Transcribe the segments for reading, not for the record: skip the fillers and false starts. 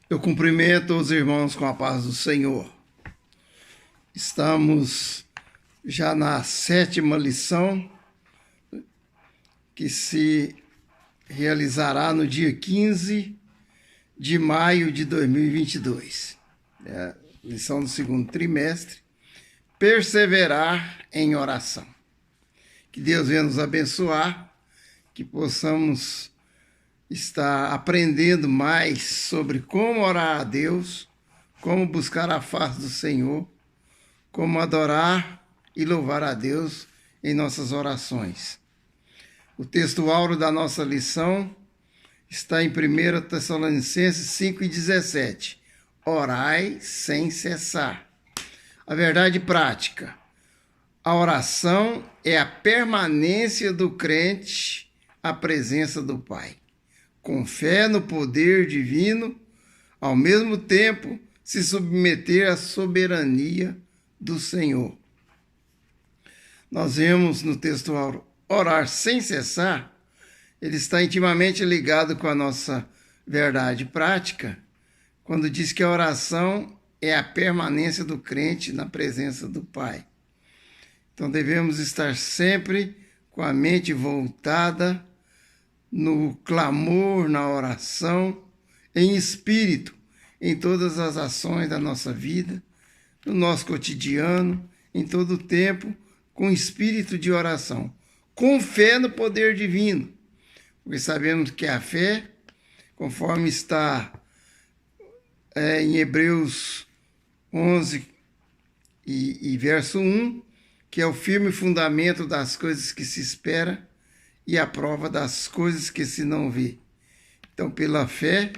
Eu cumprimento os irmãos com a paz do Senhor. Estamos já na 7ª lição, que se realizará no dia 15 de maio de 2022. É a lição do 2º trimestre, perseverar em oração. Que Deus venha nos abençoar, que possamos estar aprendendo mais sobre como orar a Deus, como buscar a face do Senhor, como adorar e louvar a Deus em nossas orações. O texto áureo da nossa lição está em 1 Tessalonicenses 5:17. Orai sem cessar. A verdade prática. A oração é a permanência do crente à presença do Pai, com fé no poder divino, ao mesmo tempo se submeter à soberania do Senhor. Nós vemos no texto áureo orar sem cessar. Ele está intimamente ligado com a nossa verdade prática, quando diz que a oração é a permanência do crente na presença do Pai. Então devemos estar sempre com a mente voltada no clamor, na oração, em espírito, em todas as ações da nossa vida, no nosso cotidiano, em todo o tempo, com espírito de oração, com fé no poder divino, porque sabemos que a fé, conforme está em Hebreus 11 e verso 1, que é o firme fundamento das coisas que se espera e a prova das coisas que se não vê. Então, pela fé,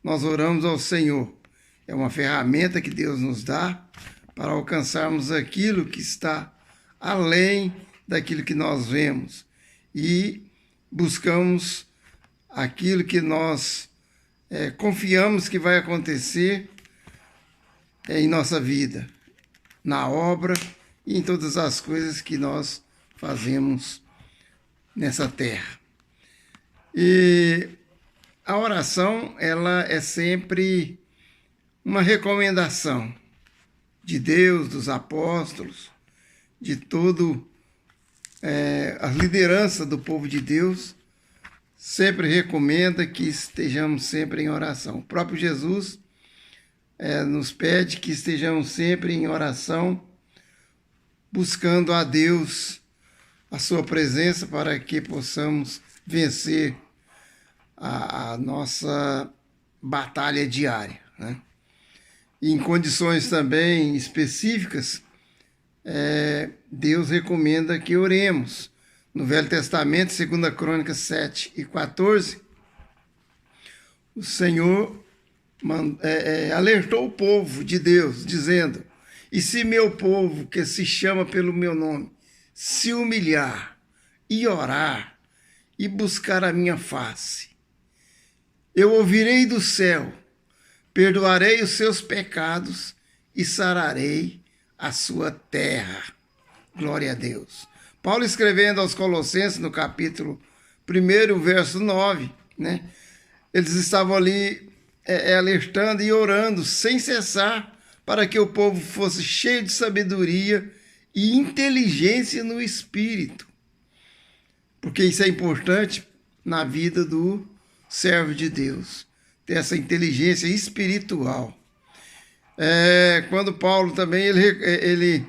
nós oramos ao Senhor. É uma ferramenta que Deus nos dá para alcançarmos aquilo que está além daquilo que nós vemos e buscamos aquilo que nós confiamos que vai acontecer em nossa vida, na obra e em todas as coisas que nós fazemos nessa terra. E a oração, ela é sempre uma recomendação de Deus, dos apóstolos, de todo a liderança do povo de Deus, sempre recomenda que estejamos sempre em oração. O próprio Jesus nos pede que estejamos sempre em oração, buscando a Deus, a sua presença, para que possamos vencer a nossa batalha diária, né? E em condições também específicas, Deus recomenda que oremos. No Velho Testamento, 2 Crônicas 7:14, o Senhor alertou o povo de Deus, dizendo: e se meu povo, que se chama pelo meu nome, se humilhar e orar e buscar a minha face, eu ouvirei do céu, perdoarei os seus pecados e sararei a sua terra. Glória a Deus. Paulo, escrevendo aos Colossenses, no capítulo 1, verso 9, né? Eles estavam ali alertando e orando sem cessar para que o povo fosse cheio de sabedoria e inteligência no espírito, porque isso é importante na vida do servo de Deus, ter essa inteligência espiritual. Quando Paulo também ele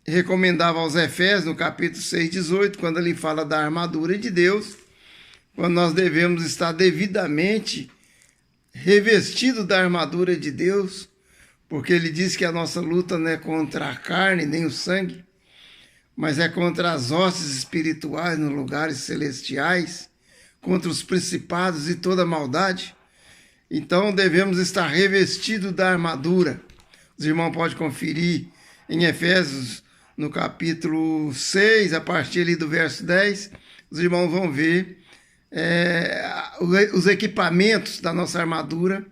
recomendava aos Efésios, no capítulo 6:18, quando ele fala da armadura de Deus, quando nós devemos estar devidamente revestidos da armadura de Deus, porque ele diz que a nossa luta não é contra a carne nem o sangue, mas é contra as hostes espirituais nos lugares celestiais, contra os principados e toda maldade. Então devemos estar revestidos da armadura. Os irmãos podem conferir em Efésios, no capítulo 6, a partir ali do verso 10, os irmãos vão ver os equipamentos da nossa armadura,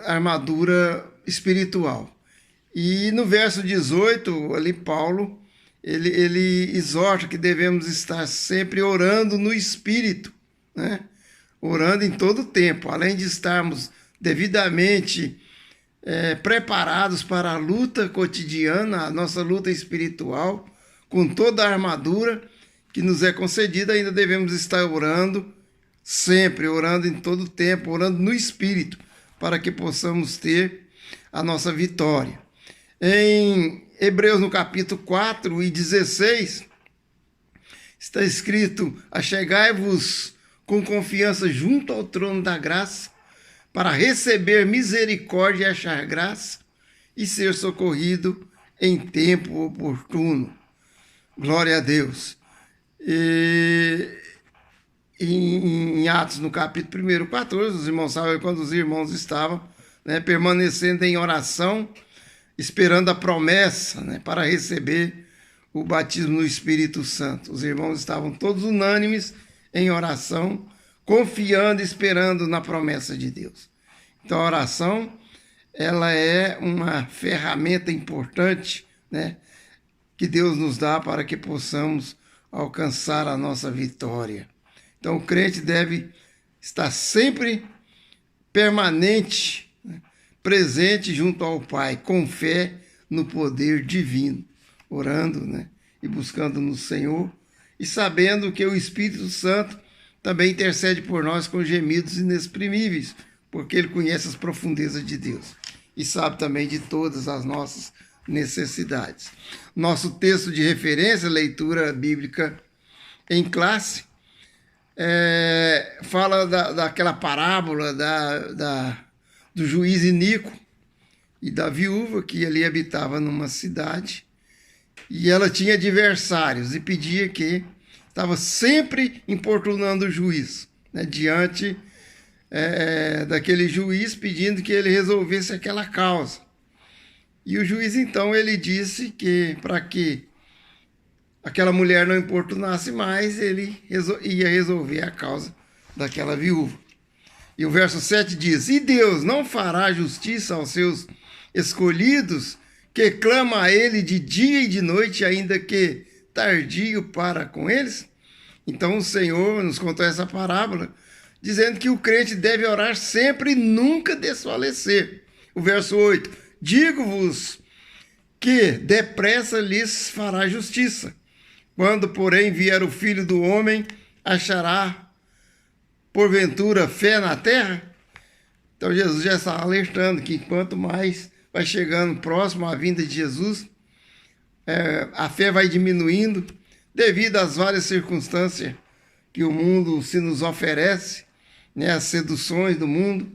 armadura espiritual. E no verso 18, ali Paulo, ele exorta que devemos estar sempre orando no Espírito, né? orando em todo o tempo, além de estarmos devidamente preparados para a luta cotidiana, a nossa luta espiritual, com toda a armadura que nos é concedida, ainda devemos estar orando sempre, orando em todo o tempo, orando no Espírito, para que possamos ter a nossa vitória. Em Hebreus, no capítulo 4 e 16, está escrito: achegai-vos com confiança junto ao trono da graça, para receber misericórdia e achar graça, e ser socorrido em tempo oportuno. Glória a Deus. Em Atos, no capítulo 1, 14, os irmãos sabem quando os irmãos estavam permanecendo em oração, esperando a promessa para receber o batismo no Espírito Santo. Os irmãos estavam todos unânimes em oração, confiando e esperando na promessa de Deus. Então a oração, ela é uma ferramenta importante, que Deus nos dá para que possamos alcançar a nossa vitória. Então o crente deve estar sempre permanente, presente junto ao Pai, com fé no poder divino, orando e buscando no Senhor, e sabendo que o Espírito Santo também intercede por nós com gemidos inexprimíveis, porque Ele conhece as profundezas de Deus e sabe também de todas as nossas necessidades. Nosso texto de referência, leitura bíblica em classe, fala daquela parábola do juiz iníquo e da viúva que ali habitava numa cidade, e ela tinha adversários e pedia que estava sempre importunando o juiz, diante daquele juiz, pedindo que ele resolvesse aquela causa. E o juiz, então, ele disse que para que aquela mulher não importunasse mais, ele ia resolver a causa daquela viúva. E o verso 7 diz: e Deus não fará justiça aos seus escolhidos, que clama a ele de dia e de noite, ainda que tardio para com eles? Então o Senhor nos contou essa parábola, dizendo que o crente deve orar sempre e nunca desfalecer. O verso 8: digo-vos que depressa lhes fará justiça. Quando, porém, vier o Filho do Homem, achará, porventura, fé na terra? Então Jesus já está alertando que quanto mais vai chegando próximo à vinda de Jesus, a fé vai diminuindo devido às várias circunstâncias que o mundo se nos oferece, as seduções do mundo.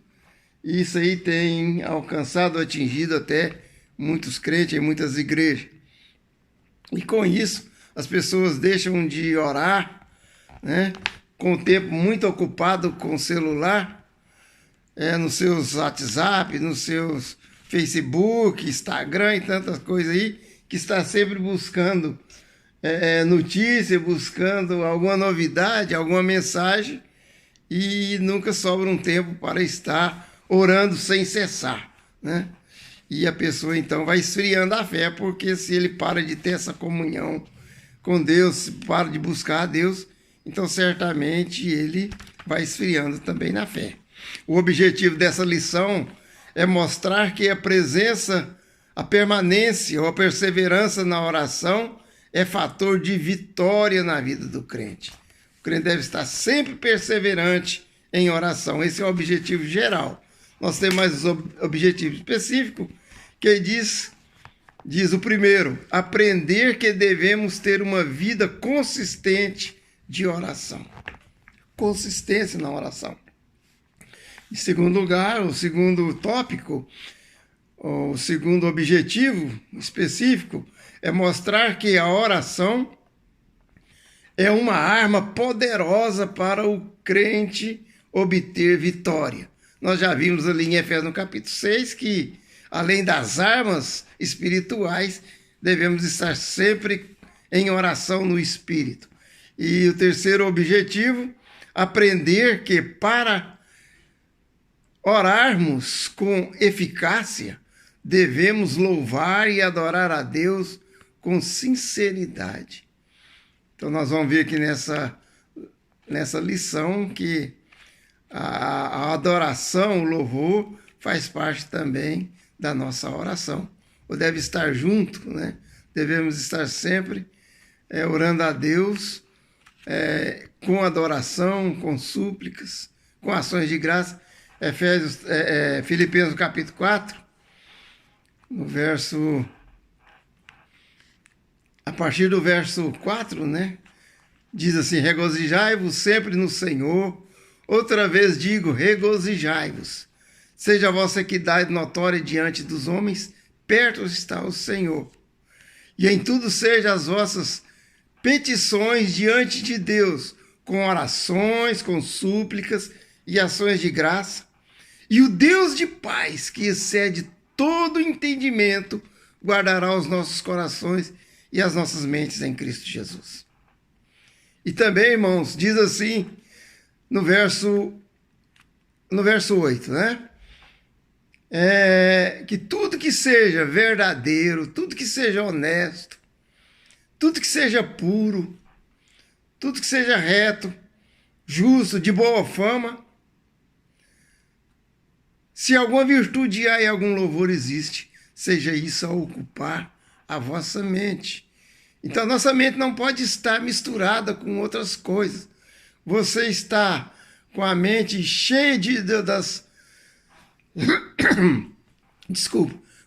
E isso aí tem alcançado, atingido até muitos crentes em muitas igrejas. E com isso, as pessoas deixam de orar, com o tempo muito ocupado com o celular, nos seus WhatsApp, nos seus Facebook, Instagram e tantas coisas aí, que está sempre buscando notícia, buscando alguma novidade, alguma mensagem, e nunca sobra um tempo para estar orando sem cessar, E a pessoa então vai esfriando a fé, porque se ele para de ter essa comunhão com Deus, se para de buscar a Deus, então certamente ele vai esfriando também na fé. O objetivo dessa lição é mostrar que a presença, a permanência ou a perseverança na oração é fator de vitória na vida do crente. O crente deve estar sempre perseverante em oração. Esse é o objetivo geral. Nós temos mais um objetivo específico, que diz o primeiro: aprender que devemos ter uma vida consistente de oração. Consistência na oração. Em segundo lugar, o segundo tópico, o segundo objetivo específico é mostrar que a oração é uma arma poderosa para o crente obter vitória. Nós já vimos ali em Efésios no capítulo 6 que, além das armas espirituais, devemos estar sempre em oração no Espírito. E o terceiro objetivo, aprender que para orarmos com eficácia, devemos louvar e adorar a Deus com sinceridade. Então nós vamos ver aqui nessa lição que A adoração, o louvor, faz parte também da nossa oração. Ou deve estar junto, né? Devemos estar sempre orando a Deus com adoração, com súplicas, com ações de graça. Filipenses capítulo 4, no verso... A partir do verso 4, né? Diz assim: regozijai-vos sempre no Senhor. Outra vez digo, regozijai-vos. Seja a vossa equidade notória diante dos homens, perto está o Senhor. E em tudo seja as vossas petições diante de Deus, com orações, com súplicas e ações de graça. E o Deus de paz, que excede todo entendimento, guardará os nossos corações e as nossas mentes em Cristo Jesus. E também, irmãos, diz assim no verso 8, né? Que tudo que seja verdadeiro, tudo que seja honesto, tudo que seja puro, tudo que seja reto, justo, de boa fama, se alguma virtude há e algum louvor existe, seja isso a ocupar a vossa mente. Então, nossa mente não pode estar misturada com outras coisas. Você está com a mente cheia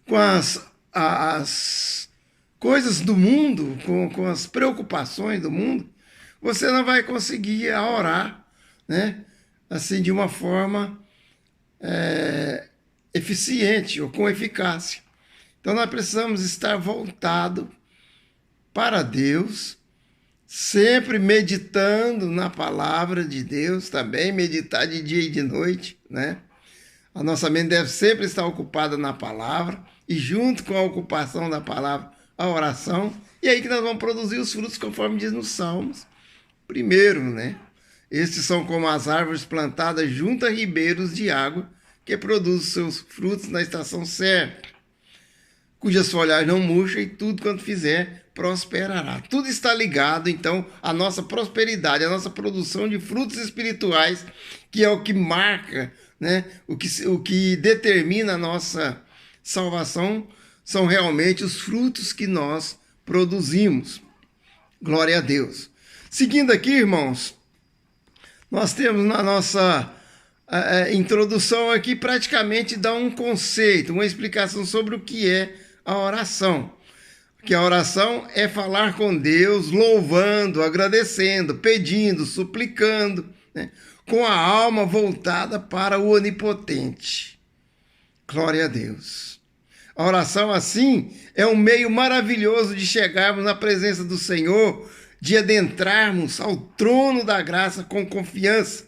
com as coisas do mundo, com as preocupações do mundo, você não vai conseguir orar, né? Assim, de uma forma eficiente ou com eficácia. Então, nós precisamos estar voltados para Deus, sempre meditando na palavra de Deus, também meditar de dia e de noite, né? A nossa mente deve sempre estar ocupada na palavra, e junto com a ocupação da palavra, a oração, e aí que nós vamos produzir os frutos conforme diz nos Salmos. Primeiro, né? Estes são como as árvores plantadas junto a ribeiros de água, que produzem seus frutos na estação certa, cujas folhagens não murcham, e tudo quanto fizer prosperará. Tudo está ligado, então, à nossa prosperidade, à nossa produção de frutos espirituais, que é o que marca, né? O que determina a nossa salvação são realmente os frutos que nós produzimos. Glória a Deus. Seguindo aqui, irmãos, nós temos na nossa introdução aqui praticamente dá um conceito, uma explicação sobre o que é a oração. Que a oração é falar com Deus, louvando, agradecendo, pedindo, suplicando, né? Com a alma voltada para o Onipotente. Glória a Deus. A oração, assim, é um meio maravilhoso de chegarmos na presença do Senhor, de adentrarmos ao trono da graça com confiança,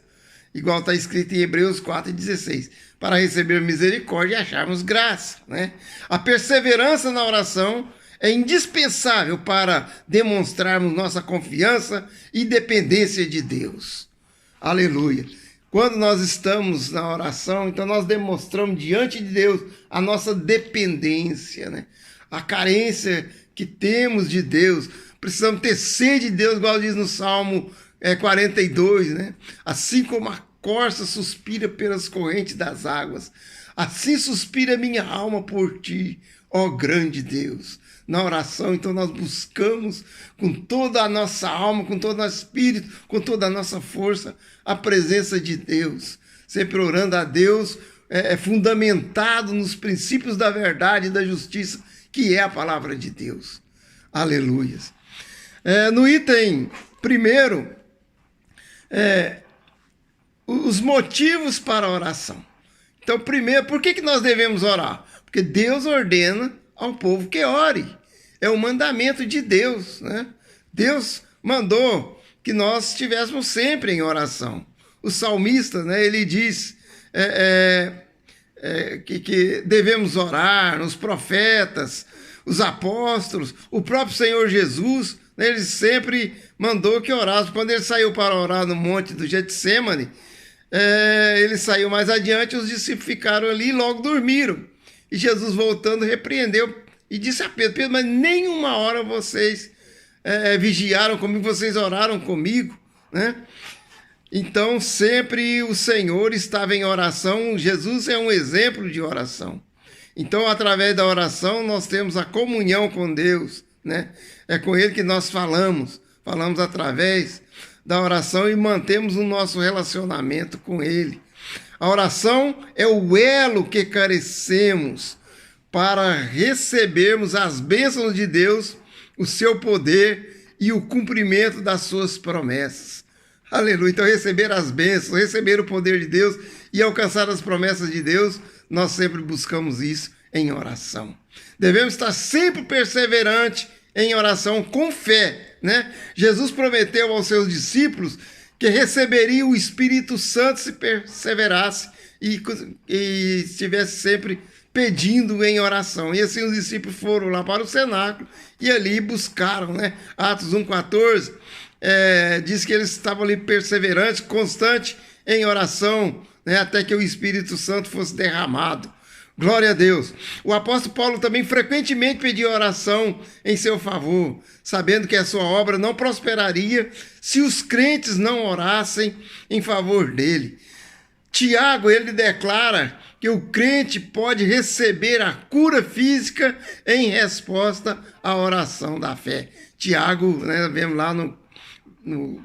igual está escrito em Hebreus 4,16, para receber misericórdia e acharmos graça, né? A perseverança na oração é indispensável para demonstrarmos nossa confiança e dependência de Deus. Aleluia. Quando nós estamos na oração, então nós demonstramos diante de Deus a nossa dependência, né? A carência que temos de Deus. Precisamos ter sede de Deus, igual diz no Salmo 42, né? Assim como a corça suspira pelas correntes das águas, assim suspira minha alma por ti, ó grande Deus. Na oração, então, nós buscamos com toda a nossa alma, com todo o nosso espírito, com toda a nossa força, a presença de Deus. Sempre orando a Deus, fundamentado nos princípios da verdade e da justiça, que é a palavra de Deus. Aleluias. No item primeiro, os motivos para a oração. Então, primeiro, por que nós devemos orar? Porque Deus ordena ao povo que ore. É o mandamento de Deus, né? Deus mandou que nós estivéssemos sempre em oração. O salmista, né, ele diz que devemos orar, os profetas, os apóstolos, o próprio Senhor Jesus, né, ele sempre mandou que orássemos. Quando ele saiu para orar no monte do Getsêmani, ele saiu mais adiante, os discípulos ficaram ali e logo dormiram. E Jesus, voltando, repreendeu e disse a Pedro: Pedro, mas nenhuma hora vocês vigiaram comigo, vocês oraram comigo, né? Então, sempre o Senhor estava em oração. Jesus é um exemplo de oração. Então, através da oração, nós temos a comunhão com Deus, né? É com Ele que nós falamos através da oração e mantemos o nosso relacionamento com Ele. A oração é o elo que carecemos para recebermos as bênçãos de Deus, o seu poder e o cumprimento das suas promessas. Aleluia. Então, receber as bênçãos, receber o poder de Deus e alcançar as promessas de Deus, nós sempre buscamos isso em oração. Devemos estar sempre perseverantes em oração com fé, né? Jesus prometeu aos seus discípulos que receberia o Espírito Santo se perseverasse e estivesse sempre pedindo em oração. E assim os discípulos foram lá para o cenáculo e ali buscaram, né? Atos 1,14 diz que eles estavam ali perseverantes, constantes em oração, né? Até que o Espírito Santo fosse derramado. Glória a Deus. O apóstolo Paulo também frequentemente pedia oração em seu favor, sabendo que a sua obra não prosperaria se os crentes não orassem em favor dele. Tiago, ele declara que o crente pode receber a cura física em resposta à oração da fé. Tiago, né, vemos lá no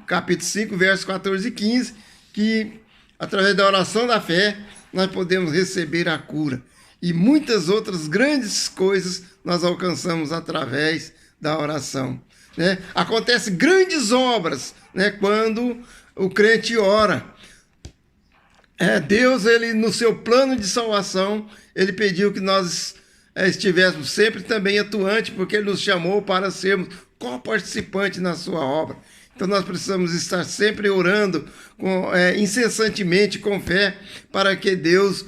capítulo 5, versos 14 e 15, que através da oração da fé nós podemos receber a cura. E muitas outras grandes coisas nós alcançamos através da oração, né? Acontecem grandes obras, né, quando o crente ora. Deus, ele, no seu plano de salvação, ele pediu que nós estivéssemos sempre também atuantes, porque ele nos chamou para sermos co-participantes na sua obra. Então nós precisamos estar sempre orando incessantemente, com fé, para que Deus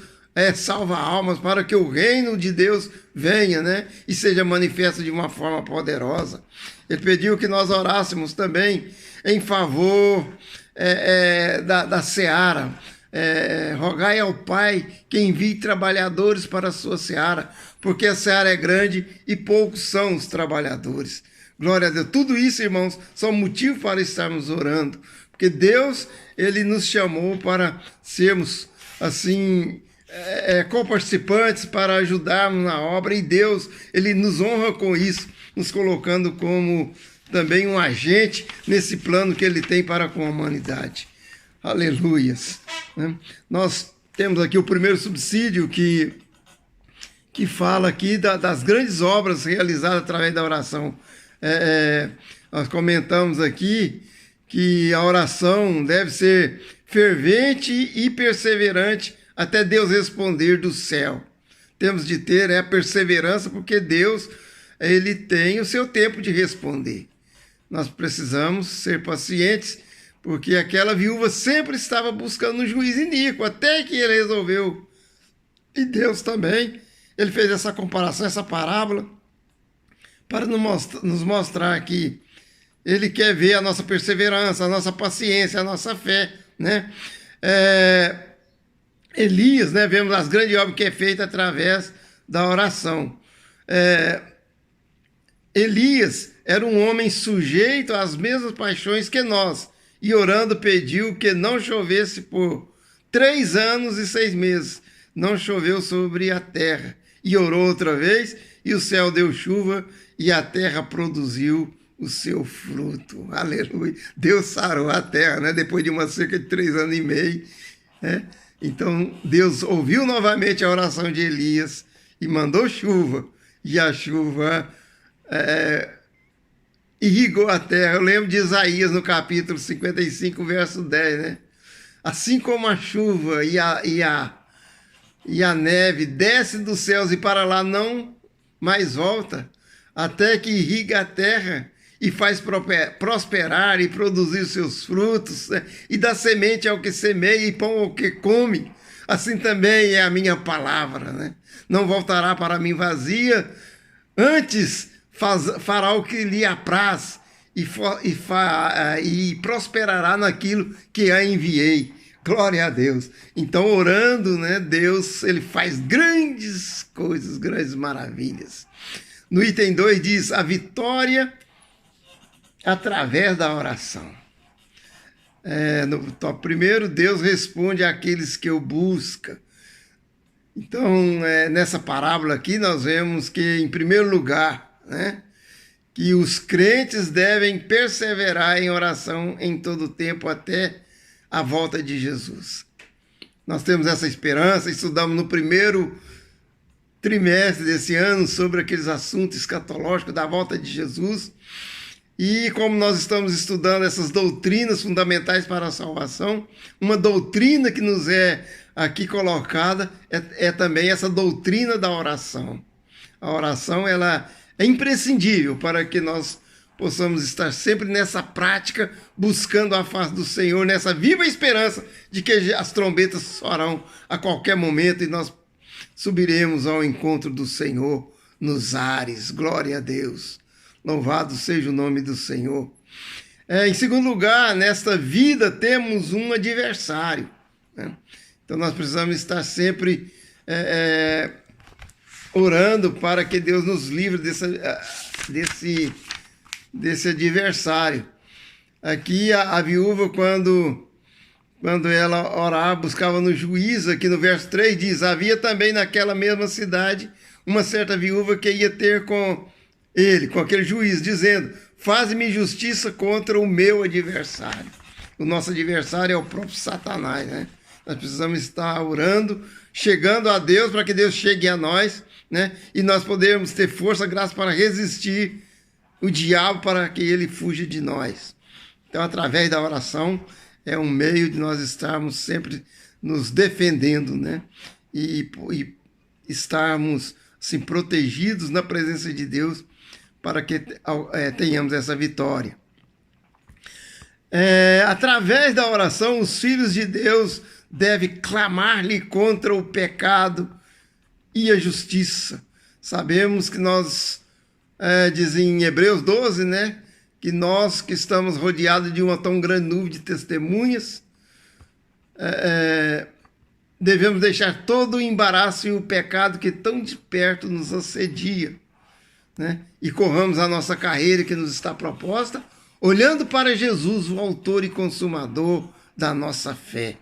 salva almas, para que o reino de Deus venha, né, e seja manifesto de uma forma poderosa. Ele pediu que nós orássemos também em favor da seara. Rogai ao Pai que envie trabalhadores para a sua seara, porque a seara é grande e poucos são os trabalhadores. Glória a Deus. Tudo isso, irmãos, são motivos para estarmos orando, porque Deus, ele nos chamou para sermos assim co-participantes, para ajudarmos na obra, e Deus, ele nos honra com isso, nos colocando como também um agente nesse plano que ele tem para com a humanidade. Aleluias. Nós temos aqui o primeiro subsídio que fala aqui das grandes obras realizadas através da oração. Nós comentamos aqui que a oração deve ser fervente e perseverante até Deus responder do céu. Temos de ter a perseverança, porque Deus, ele tem o seu tempo de responder. Nós precisamos ser pacientes, porque aquela viúva sempre estava buscando um juiz iníquo, até que ele resolveu. E Deus também, ele fez essa comparação, essa parábola, para nos mostrar que ele quer ver a nossa perseverança, a nossa paciência, a nossa fé, né? Elias, né, vemos as grandes obras que é feita através da oração. Elias era um homem sujeito às mesmas paixões que nós, e orando pediu que não chovesse por 3 anos e 6 meses. Não choveu sobre a terra. E orou outra vez, e o céu deu chuva, e a terra produziu o seu fruto. Aleluia. Deus sarou a terra, né, depois de uma cerca de 3 anos e meio, né? Então, Deus ouviu novamente a oração de Elias e mandou chuva. E a chuva irrigou a terra. Eu lembro de Isaías no capítulo 55, verso 10, né? Assim como a chuva e a neve desce dos céus e para lá não mais volta, até que irriga a terra e faz prosperar e produzir os seus frutos, né? E dá semente ao que semeia e pão ao que come. Assim também é a minha palavra, né? Não voltará para mim vazia, antes fará o que lhe apraz e prosperará naquilo que a enviei. Glória a Deus. Então, orando, né, Deus, ele faz grandes coisas, grandes maravilhas. No item 2 diz: a vitória através da oração. No tópico primeiro, Deus responde àqueles que o buscam. Então, nessa parábola aqui, nós vemos que, em primeiro lugar, né, que os crentes devem perseverar em oração em todo o tempo até a volta de Jesus. Nós temos essa esperança, estudamos no primeiro trimestre desse ano sobre aqueles assuntos escatológicos da volta de Jesus. E como nós estamos estudando essas doutrinas fundamentais para a salvação, uma doutrina que nos é aqui colocada é também essa doutrina da oração. A oração, ela é imprescindível para que nós possamos estar sempre nessa prática, buscando a face do Senhor, nessa viva esperança de que as trombetas soarão a qualquer momento e nós subiremos ao encontro do Senhor nos ares. Glória a Deus. Louvado seja o nome do Senhor. Em segundo lugar, nesta vida temos um adversário, né? Então nós precisamos estar sempre orando para que Deus nos livre desse adversário. Aqui a viúva, quando ela orava, buscava no juízo, aqui no verso 3 diz: havia também naquela mesma cidade uma certa viúva que ia ter com aquele juiz, dizendo: faze-me justiça contra o meu adversário. O nosso adversário é o próprio Satanás, né? Nós precisamos estar orando, chegando a Deus para que Deus chegue a nós, né? E nós podemos ter força, graça para resistir o diabo, para que ele fuja de nós. Então, através da oração, é um meio de nós estarmos sempre nos defendendo, né? E estarmos assim, protegidos na presença de Deus, para que tenhamos essa vitória. Através da oração, os filhos de Deus devem clamar-lhe contra o pecado e a justiça. Sabemos que nós, diz em Hebreus 12, né, que nós que estamos rodeados de uma tão grande nuvem de testemunhas, devemos deixar todo o embaraço e o pecado que tão de perto nos assedia, né? E corramos a nossa carreira que nos está proposta, olhando para Jesus, o autor e consumador da nossa fé.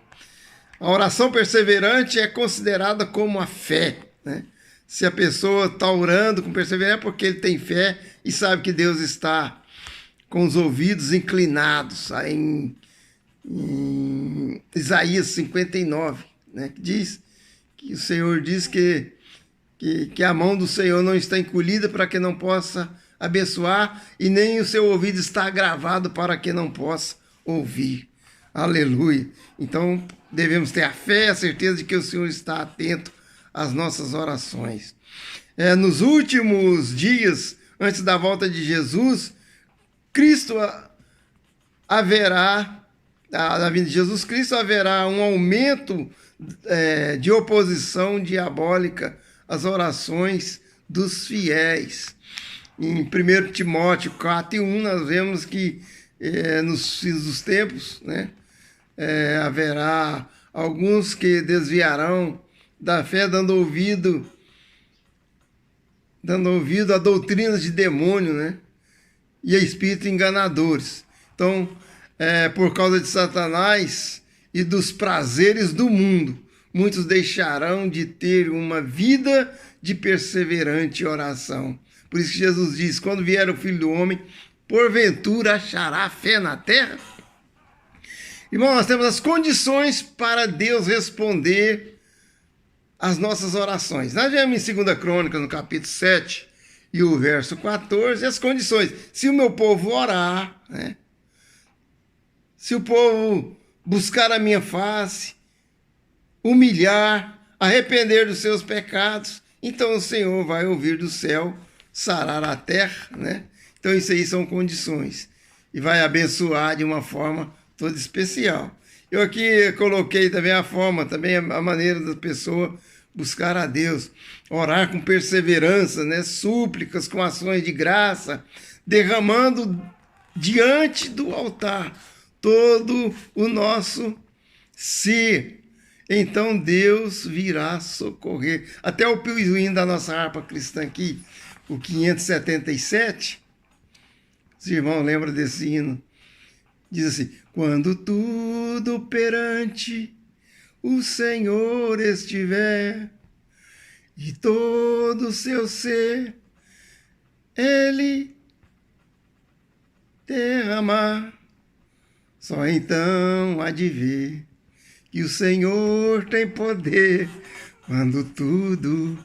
A oração perseverante é considerada como a fé, né? Se a pessoa está orando com perseverança, é porque ele tem fé e sabe que Deus está com os ouvidos inclinados. Em Isaías 59, né, que diz que o Senhor diz que a mão do Senhor não está encolhida para que não possa abençoar, e nem o seu ouvido está agravado para que não possa ouvir. Aleluia. Então devemos ter a fé, a certeza de que o Senhor está atento às nossas orações. Nos últimos dias, antes da volta de Jesus, da vinda de Jesus Cristo, haverá um aumento de oposição diabólica às orações dos fiéis. Em 1 Timóteo 4:1, nós vemos que nos fins dos tempos, né, haverá alguns que desviarão da fé, dando ouvido a doutrinas de demônio, né, e a espíritos enganadores. Então, por causa de Satanás e dos prazeres do mundo, muitos deixarão de ter uma vida de perseverante oração. Por isso que Jesus diz: quando vier o Filho do Homem, porventura achará fé na terra? Irmão, nós temos as condições para Deus responder às nossas orações. Nós vemos em 2 Crônicas, no capítulo 7, e o verso 14, as condições. Se o meu povo orar, né? Se o povo buscar a minha face, humilhar, arrepender dos seus pecados, então o Senhor vai ouvir do céu, sarar a terra, né? Então isso aí são condições. E vai abençoar de uma forma toda especial. Eu aqui coloquei também a maneira da pessoa buscar a Deus, orar com perseverança, né? Súplicas com ações de graça, derramando diante do altar todo o nosso ser. Então Deus virá socorrer. Até o piozinho da nossa harpa cristã aqui, o 577, os irmãos lembram desse hino? Diz assim: quando tudo perante o Senhor estiver e todo o seu ser Ele derramar, só então há de ver que o Senhor tem poder quando tudo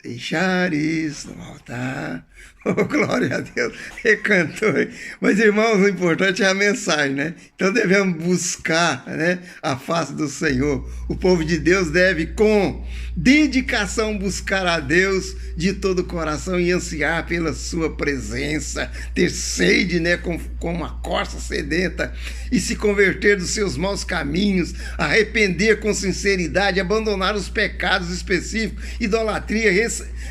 deixares no altar. Oh, glória a Deus, recantou. Mas, irmãos, o importante é a mensagem, né? Então devemos buscar, né, a face do Senhor. O povo de Deus deve, com dedicação, buscar a Deus de todo o coração e ansiar pela sua presença, ter sede, né, com uma corça sedenta, e se converter dos seus maus caminhos, arrepender com sinceridade, abandonar os pecados específicos, idolatria,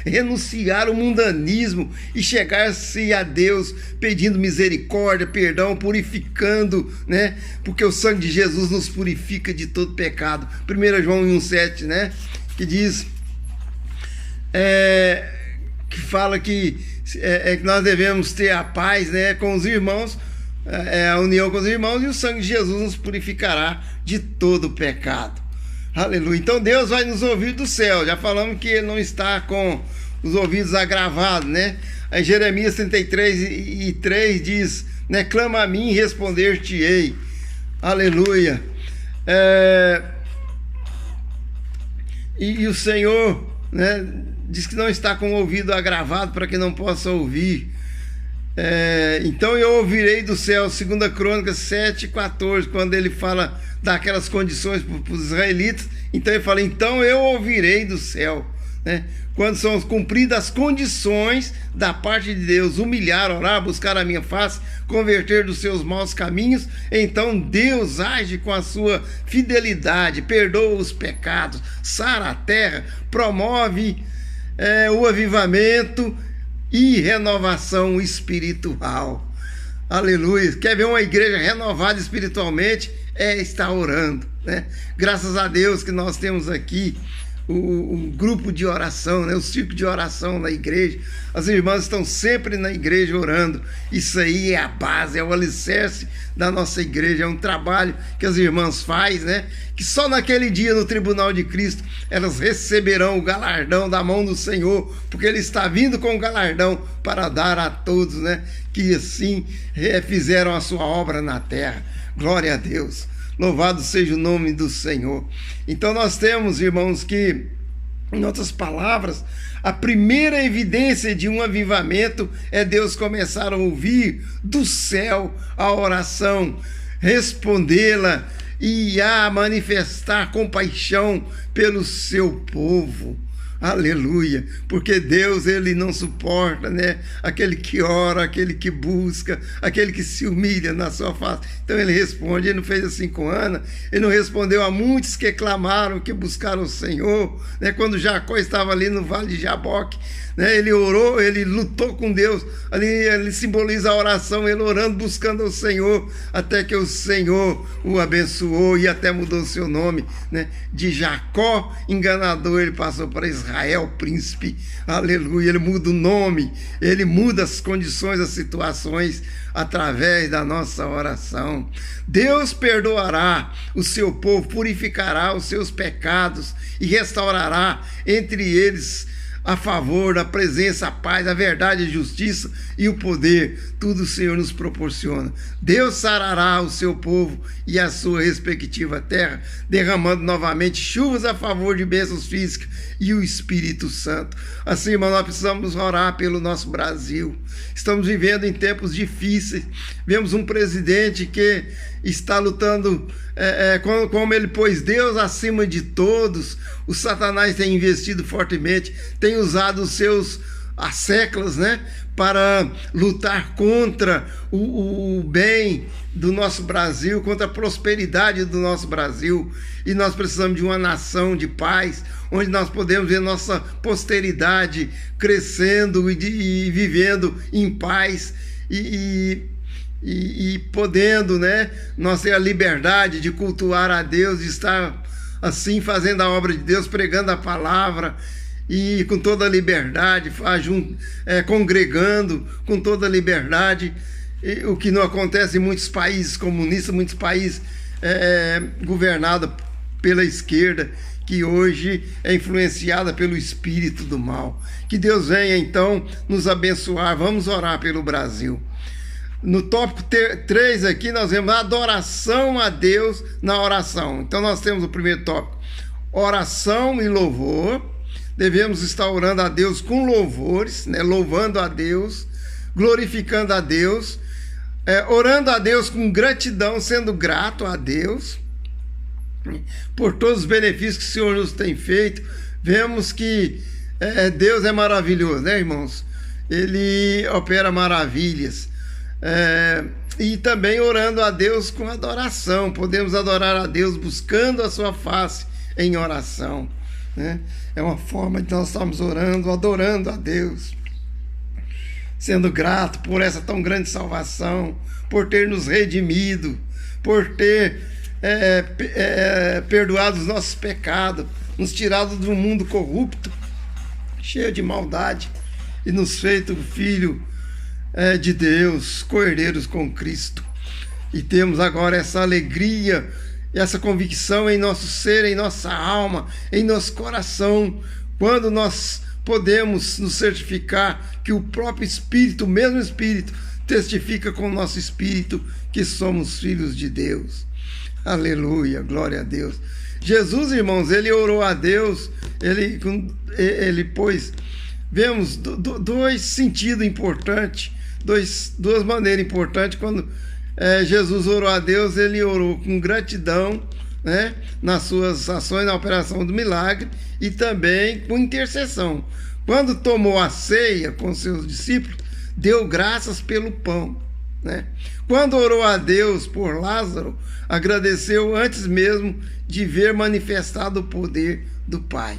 renunciar ao mundanismo e chegar-se a Deus pedindo misericórdia, perdão, purificando, né? Porque o sangue de Jesus nos purifica de todo pecado. 1 João 1,7, né? Que diz, que fala que nós devemos ter a paz, né, com os irmãos, a união com os irmãos, e o sangue de Jesus nos purificará de todo pecado. Aleluia. Então Deus vai nos ouvir do céu. Já falamos que Ele não está com os ouvidos agravados, né? Aí Jeremias 33:3 diz, né? Clama a mim e responder-te-ei. Aleluia. E o Senhor, né, diz que não está com o ouvido agravado para que não possa ouvir. Então eu ouvirei do céu, 2 Crônicas 7:14, quando ele fala daquelas condições para os israelitas. Então ele fala, então eu ouvirei do céu, né? Quando são cumpridas as condições da parte de Deus, humilhar, orar, buscar a minha face, converter dos seus maus caminhos, então Deus age com a sua fidelidade, perdoa os pecados, sara a terra, promove o avivamento e renovação espiritual. Aleluia. Quer ver uma igreja renovada espiritualmente? Estar orando, né? Graças a Deus que nós temos aqui o grupo de oração, né? O círculo de oração na igreja. As irmãs estão sempre na igreja orando. Isso aí é a base, é o alicerce da nossa igreja. É um trabalho que as irmãs fazem, né? Que só naquele dia, no tribunal de Cristo, elas receberão o galardão da mão do Senhor, porque Ele está vindo com o galardão para dar a todos, né, que assim fizeram a sua obra na terra. Glória a Deus. Louvado seja o nome do Senhor. Então nós temos, irmãos, que, em outras palavras, a primeira evidência de um avivamento é Deus começar a ouvir do céu a oração, respondê-la e a manifestar compaixão pelo seu povo. Aleluia, porque Deus, Ele não suporta, né, aquele que ora, aquele que busca, aquele que se humilha na sua face. Então Ele responde. Ele não fez assim com Ana, Ele não respondeu a muitos que clamaram, que buscaram o Senhor, né, quando Jacó estava ali no vale de Jaboque, né, ele orou, ele lutou com Deus, ali ele simboliza a oração, ele orando, buscando o Senhor, até que o Senhor o abençoou e até mudou o seu nome, né, de Jacó enganador, ele passou para Israel príncipe. Aleluia. Ele muda o nome, ele muda as condições, as situações através da nossa oração. Deus perdoará o seu povo, purificará os seus pecados e restaurará entre eles a favor da presença, a paz, a verdade, a justiça e o poder. Tudo o Senhor nos proporciona. Deus sarará o seu povo e a sua respectiva terra, derramando novamente chuvas a favor de bênçãos físicas e o Espírito Santo. Assim, irmão, nós precisamos orar pelo nosso Brasil. Estamos vivendo em tempos difíceis. Vemos um presidente que está lutando, como ele pôs Deus acima de todos. O Satanás tem investido fortemente, tem usado os seus séculos, né, para lutar contra o bem do nosso Brasil, contra a prosperidade do nosso Brasil. E nós precisamos de uma nação de paz, onde nós podemos ver nossa posteridade crescendo e vivendo em paz e podendo, né, nós ter a liberdade de cultuar a Deus, de estar assim fazendo a obra de Deus, pregando a palavra e com toda a liberdade, congregando com toda a liberdade o que não acontece em muitos países comunistas, muitos países governados pela esquerda, que hoje é influenciada pelo espírito do mal. Que Deus venha então nos abençoar. Vamos orar pelo Brasil. No tópico 3 aqui nós vemos a adoração a Deus na oração. Então nós temos o primeiro tópico, oração e louvor. Devemos estar orando a Deus com louvores, né? Louvando a Deus, glorificando a Deus, orando a Deus com gratidão, sendo grato a Deus por todos os benefícios que o Senhor nos tem feito. Vemos que Deus é maravilhoso, né, irmãos? Ele opera maravilhas. E também orando a Deus com adoração. Podemos adorar a Deus buscando a sua face em oração, né? É uma forma de nós estarmos orando, adorando a Deus, sendo grato por essa tão grande salvação, por ter nos redimido, por ter perdoado os nossos pecados, nos tirado do mundo corrupto, cheio de maldade, e nos feito filho de Deus, co-herdeiros com Cristo. E temos agora essa alegria, essa convicção em nosso ser, em nossa alma, em nosso coração, quando nós podemos nos certificar que o próprio Espírito, o mesmo Espírito, testifica com o nosso Espírito que somos filhos de Deus. Aleluia, glória a Deus. Jesus, irmãos, ele orou a Deus, vemos dois sentidos importantes, duas maneiras importantes. Quando Jesus orou a Deus, ele orou com gratidão, né, nas suas ações, na operação do milagre, e também com intercessão. Quando tomou a ceia com seus discípulos, deu graças pelo pão, né? Quando orou a Deus por Lázaro, agradeceu antes mesmo de ver manifestado o poder do Pai.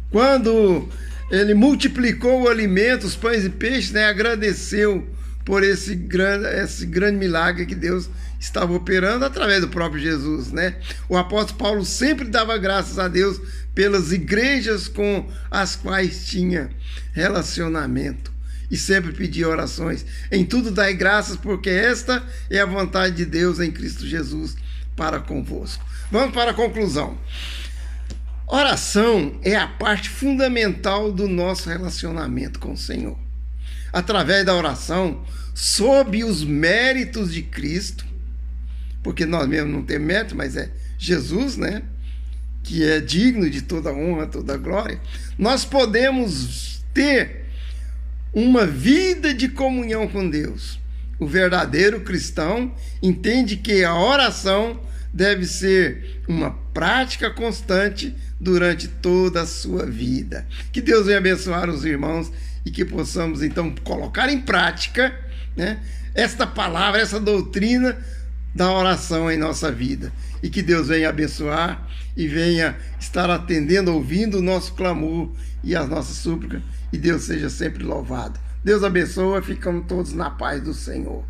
Quando ele multiplicou o alimento, os pães e peixes, né, agradeceu por esse grande milagre que Deus estava operando através do próprio Jesus, né? O apóstolo Paulo sempre dava graças a Deus pelas igrejas com as quais tinha relacionamento, e sempre pedia orações. Em tudo dai graças, porque esta é a vontade de Deus em Cristo Jesus para convosco. Vamos para a conclusão. Oração é a parte fundamental do nosso relacionamento com o Senhor. Através da oração, sob os méritos de Cristo, porque nós mesmos não temos mérito, mas é Jesus, né, que é digno de toda honra, toda glória, nós podemos ter uma vida de comunhão com Deus. O verdadeiro cristão entende que a oração deve ser uma prática constante durante toda a sua vida. Que Deus venha abençoar os irmãos e que possamos então colocar em prática, né, esta palavra, essa doutrina da oração em nossa vida. E que Deus venha abençoar e venha estar atendendo, ouvindo o nosso clamor e as nossas súplicas. E Deus seja sempre louvado. Deus abençoe, ficamos todos na paz do Senhor.